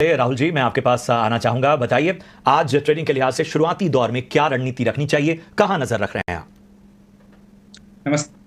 राहुल जी, मैं आपके पास आना चाहूंगा। बताइए, आज ट्रेडिंग के लिहाज से शुरुआती दौर में क्या रणनीति रखनी चाहिए, कहां नजर रख रहे हैं आप? नमस्ते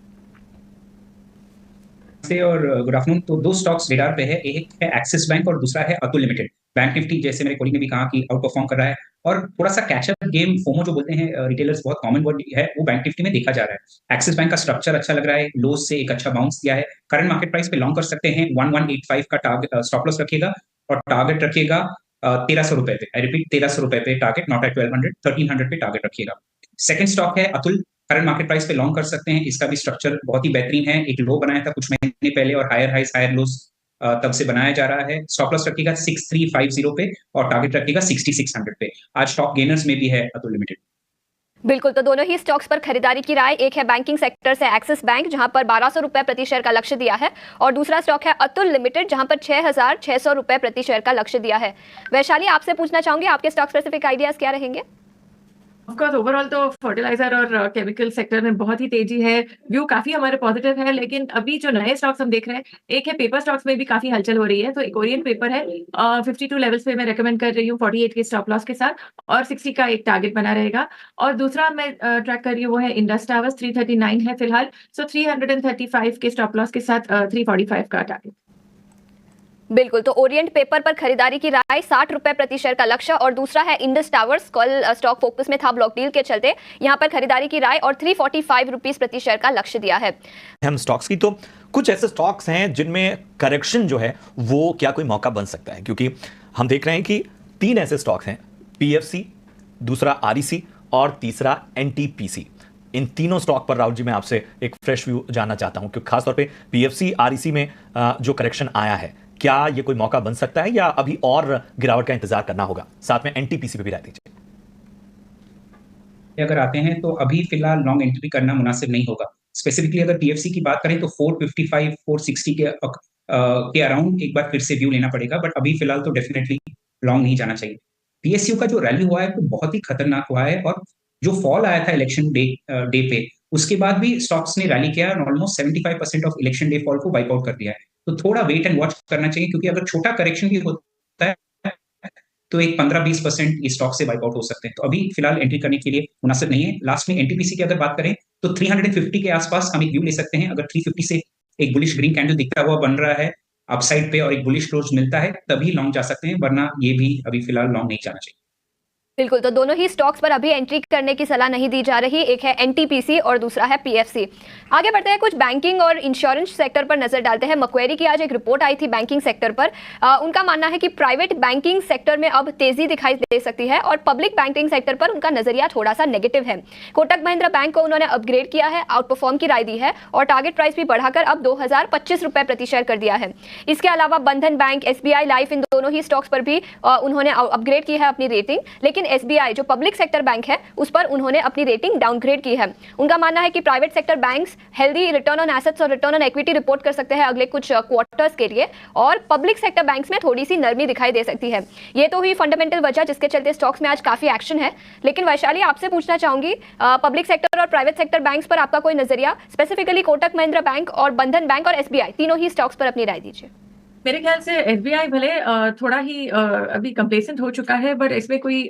और गुड आफ्टरनून। तो दो स्टॉक्स रेडार पे है, एक है एक्सिस बैंक और दूसरा है अतुल लिमिटेड। बैंक निफ्टी, जैसे मेरे कोलिग ने भी कहा, कि आउट परफॉर्म कर रहा है और थोड़ा सा कैचअप गेम, फोमो जो बोलते हैं रिटेलर्स, बहुत कॉमन वर्ड है, वो बैंक निफ्टी में देखा जा रहा है। एक्सिस बैंक का स्ट्रक्चर अच्छा लग रहा है, लो से एक अच्छा बाउंस दिया है। करंट मार्केट प्राइस पे लॉन्ग कर सकते हैं। 1185 का टारगेट स्टॉप लॉस रखिएगा और टारगेट रखिएगा 1300 रुपए पे। आई रिपीट, 1300 रुपए पे टारगेट, नॉट एट 1200, 1300 पे टारगेट रखिएगा। सेकंड स्टॉक है अतुल। करंट मार्केट प्राइस पे लॉन्ग कर सकते हैं। इसका भी स्ट्रक्चर बहुत ही बेहतरीन है। एक लो बनाया था कुछ महीने पहले और हायर हाइस हायर लोस तब से बनाया जा रहा है। स्टॉप लॉस रखिएगा 6350 पे और टारगेट रखिएगा 6600 पे। आज टॉप गेनर्स में भी है अतुल लिमिटेड। बिल्कुल, तो दोनों ही स्टॉक्स पर खरीदारी की राय। एक है बैंकिंग सेक्टर से एक्सिस बैंक, जहां पर 1200 रुपए प्रति शेयर का लक्ष्य दिया है, और दूसरा स्टॉक है अतुल लिमिटेड, जहां पर 6600 रुपए प्रति शेयर का लक्ष्य दिया है। वैशाली, आपसे पूछना चाहूंगी, आपके स्टॉक स्पेसिफिक आइडियाज क्या रहेंगे? ऑफकोर्स ओवरऑल तो फर्टिलाइजर और केमिकल सेक्टर में बहुत ही तेजी है। व्यू काफी हमारे पॉजिटिव है, लेकिन अभी जो नए स्टॉक्स हम देख रहे हैं, एक है पेपर स्टॉक्स में भी काफी हलचल हो रही है। तो एक ओरिएंट पेपर है, 52 लेवल्स पे मैं रेकमेंड कर रही हूँ 48 के स्टॉप लॉस के साथ, और 60 का एक टारगेट बना रहेगा। और दूसरा मैं ट्रैक कर रही हूँ, वो है इंडस टावर्स, 339 है फिलहाल, सो 335 के स्टॉप लॉस के साथ 345 का टारगेट। बिल्कुल, तो ओरिएंट पेपर पर खरीदारी की राय, 60 रुपए प्रति शेयर का लक्ष्य, और दूसरा है इंडस टावर्स, कल स्टॉक फोकस में था ब्लॉक डील के चलते, यहां पर खरीदारी की राय और 345 रुपीस प्रति शेयर का लक्ष्य दिया है। हम स्टॉक्स की, तो कुछ ऐसे स्टॉक्स हैं जिनमें करेक्शन जो है वो क्या कोई मौका बन सकता है? क्योंकि हम देख रहे हैं कि तीन ऐसे स्टॉक्स हैं, पीएफसी, दूसरा आरईसी और तीसरा एनटीपीसी। इन तीनों स्टॉक पर राहुल जी मैं आपसे एक फ्रेश व्यू जानना चाहता हूं, क्योंकि खासतौर पे पीएफसी आरईसी में जो करेक्शन आया है, क्या ये कोई मौका बन सकता है या अभी और गिरावट का इंतजार करना होगा? साथ में एनटीपीसी पे भी राय दीजिए। अगर आते हैं तो अभी फिलहाल लॉन्ग एंट्री करना मुनासिब नहीं होगा। स्पेसिफिकली अगर पीएफसी की बात करें तो 455 460 के अराउंड एक बार फिर से व्यू लेना पड़ेगा, बट अभी फिलहाल तो डेफिनेटली लॉन्ग नहीं जाना चाहिए। पीएसयू का जो रैली हुआ है वो बहुत ही खतरनाक हुआ है, और जो फॉल आया था इलेक्शन डे पे, उसके बाद भी स्टॉक्स ने रैली किया और almost 75% of election day fall को वाइप आउट कर दिया है। तो थोड़ा वेट एंड वॉच करना चाहिए, क्योंकि अगर छोटा करेक्शन भी होता है तो एक 15-20% ये स्टॉक से वाइप आउट हो सकते हैं। तो अभी फिलहाल एंट्री करने के लिए मुनासिब नहीं है। लास्ट में एनटीपीसी की अगर बात करें तो 350 के आसपास हम एक व्यू ले सकते हैं। अगर 350 से एक बुलिश ग्रीन कैंडल दिखता हुआ बन रहा है अपसाइड पे और एक बुलिश क्लोज मिलता है, तभी लॉन्ग जा सकते हैं, वरना ये भी अभी फिलहाल लॉन्ग नहीं जाना चाहिए। बिल्कुल, तो दोनों ही स्टॉक्स पर अभी एंट्री करने की सलाह नहीं दी जा रही। एक है एनटीपीसी और दूसरा है पीएफसी। आगे बढ़ते हैं, कुछ बैंकिंग और इंश्योरेंस सेक्टर पर नजर डालते हैं। मक्वेरी की आज एक रिपोर्ट आई थी बैंकिंग सेक्टर पर। उनका मानना है कि प्राइवेट बैंकिंग सेक्टर में अब तेजी दिखाई दे सकती है, और पब्लिक बैंकिंग सेक्टर पर उनका नजरिया थोड़ा सा नेगेटिव है। कोटक महिंद्रा बैंक को उन्होंने अपग्रेड किया है, आउट परफॉर्म की राय दी है, और टारगेट प्राइस भी बढ़ाकर अब 2025 रुपए प्रति शेयर कर दिया है। इसके अलावा बंधन बैंक, एसबीआई लाइफ, इन दोनों ही स्टॉक्स पर भी उन्होंने अपग्रेड की है अपनी रेटिंग, लेकिन एसबीआई जो पब्लिक सेक्टर बैंक है उस पर उन्होंने अपनी रेटिंग डाउनग्रेड की है। उनका मानना है कि private sector banks healthy return on assets और रिटर्न ऑन इक्विटी रिपोर्ट कर सकते हैं अगले कुछ क्वार्टर्स के लिए, और पब्लिक सेक्टर बैंक्स में थोड़ी सी नरमी दिखाई दे सकती है। ये तो हुई फंडामेंटल वजह जिसके चलते स्टॉक्स में आज काफी एक्शन है। लेकिन वैशाली, आपसे पूछना चाहूंगी, पब्लिक सेक्टर और प्राइवेट सेक्टर बैंक्स पर आपका कोई नजरिया, स्पेसिफिकली कोटक महिंद्रा बैंक और बंधन बैंक और एसबीआई, तीनों ही स्टॉक्स पर अपनी राय दीजिए। मेरे ख्याल से एसबीआई भले थोड़ा ही अभी कंप्लेसेंट हो चुका है, बट इसमें कोई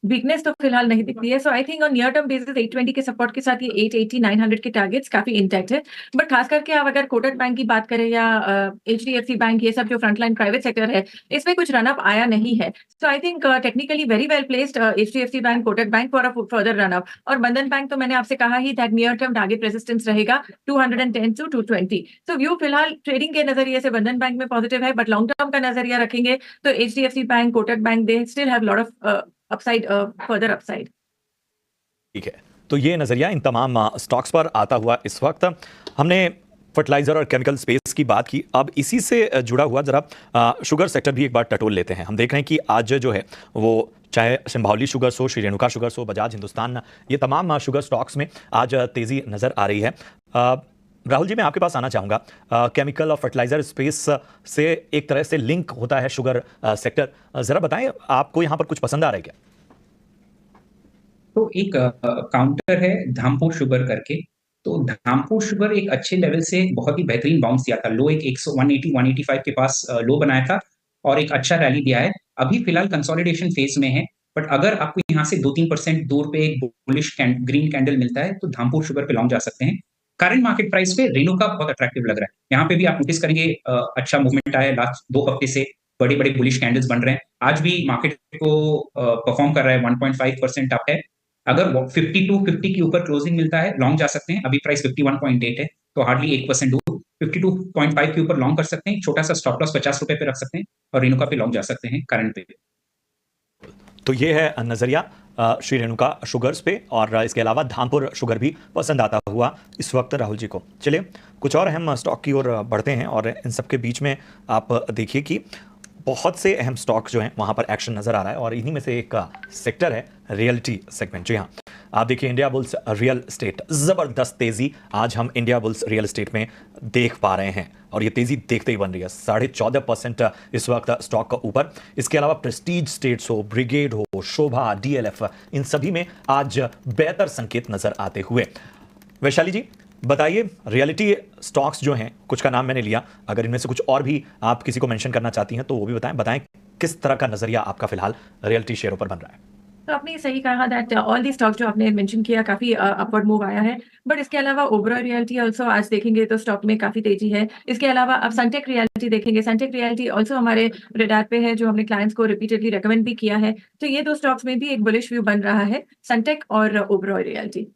वीकनेस तो फिलहाल नहीं दिखती है। So I think on near term basis 820 के सपोर्ट के साथ ये 880 900 के टारगेट्स काफी इंटैक्ट है। बट खास करके आप अगर कोटक बैंक की बात करें या एचडीएफसी बैंक, ये सब जो फ्रंटलाइन प्राइवेट सेक्टर है, इसमें कुछ रनअप आया नहीं है। So I think technically very well placed HDFC bank, Kotak bank for a further run up. और बंधन बैंक तो मैंने आपसे कहा ही that near term target resistance रहेगा 210 to 220। सो व्यू फिलहाल ट्रेडिंग के नजरिए से बंधन बैंक में पॉजिटिव है, बट लॉन्ग टर्म का नजरिया रखेंगे तो HDFC bank, Kotak bank, they still have lot of upside, further upside. ठीक है, तो ये नजरिया इन तमाम स्टॉक्स पर आता हुआ इस वक्त हमने फर्टिलाइजर और केमिकल स्पेस की बात की। अब इसी से जुड़ा हुआ जरा शुगर सेक्टर भी एक बार टटोल लेते हैं। हम देख रहे हैं कि आज जो है वो, चाहे सिंभावली शुगर्स हो, श्री रेणुका शुगर्स हो, बजाज हिंदुस्तान, ये तमाम शुगर स्टॉक्स में आज तेजी नजर आ रही है। राहुल जी, मैं आपके पास आना चाहूँगा। केमिकल और फर्टिलाइजर स्पेस से एक तरह से लिंक होता है शुगर सेक्टर, ज़रा बताएं आपको यहाँ पर कुछ पसंद आ रहा है क्या? तो एक काउंटर है धामपुर शुगर करके। तो धामपुर शुगर एक अच्छे लेवल से बहुत ही बेहतरीन बाउंस दिया था। लो एक 100 180 185 के पास लो बनाया था, और एक अच्छा रैली दिया है। अभी फिलहाल कंसोलिडेशन फेज में है, बट अगर आपको यहाँ से 2-3% दूर पे एक बुलिश ग्रीन कैंडल मिलता है तो धामपुर शुगर पे लॉन्ग जा सकते हैं। करंट मार्केट प्राइस पे रेणुका बहुत अट्रैक्टिव लग रहा है। यहाँ पे भी आप नोटिस करेंगे अच्छा मूवमेंट आया है, लास्ट 2 हफ्ते से बड़े-बड़े बुलिश कैंडल्स बन रहे हैं। आज भी मार्केट को परफॉर्म कर रहा है, 1.5% अप है। अगर 5250 के ऊपर क्लोजिंग मिलता है, लॉन्ग जा सकते हैं। अभी प्राइस 51.8 है, तो हार्डली 1% दूर 52.5 के ऊपर लॉन्ग कर सकते हैं। छोटा सा स्टॉप लॉस ₹50 पे रख सकते हैं और रेणुका पे लॉन्ग जा सकते हैं करंट पे। तो ये है नजरिया श्री रेणुका शुगर्स पे, और इसके अलावा धामपुर शुगर भी पसंद आता हुआ इस वक्त राहुल जी को। चलिए कुछ और अहम स्टॉक की ओर बढ़ते हैं, और इन सब के बीच में आप देखिए कि बहुत से अहम स्टॉक जो हैं वहां पर एक्शन नजर आ रहा है, और इन्हीं में से एक सेक्टर है रियल्टी सेगमेंट। जी हाँ, आप देखिए इंडिया बुल्स रियल एस्टेट, जबरदस्त तेजी आज हम इंडिया बुल्स रियल एस्टेट में देख पा रहे हैं, और ये तेजी देखते ही बन रही है। 14.5% इस वक्त स्टॉक का ऊपर। इसके अलावा प्रेस्टीज स्टेट्स हो, ब्रिगेड हो, शोभा, डीएलएफ, इन सभी में आज बेहतर संकेत नजर आते हुए। वैशाली जी बताइए, रियलिटी स्टॉक्स जो हैं, कुछ का नाम मैंने लिया, अगर इनमें से कुछ और भी आप किसी को मेंशन करना चाहती हैं तो वो भी बताएं किस तरह का नजरिया आपका फिलहाल रियलिटी शेयरों पर बन रहा है। तो आपने सही कहा दैट ऑल दी स्टॉक जो आपने मेंशन किया काफी अपवर्ड मूव आया है, बट इसके अलावा ओबरॉय रियल्टी ऑल्सो आज देखेंगे तो स्टॉक में काफी तेजी है। इसके अलावा आप सनटेक रियल्टी देखेंगे, सनटेक रियल्टी ऑल्सो हमारे रेडार पे है, जो हमने क्लाइंट्स को रिपीटेडली रेकमेंड भी किया है। तो ये 2 स्टॉक्स में भी एक बुलिश व्यू बन रहा है, सनटेक और ओबरॉय रियल्टी।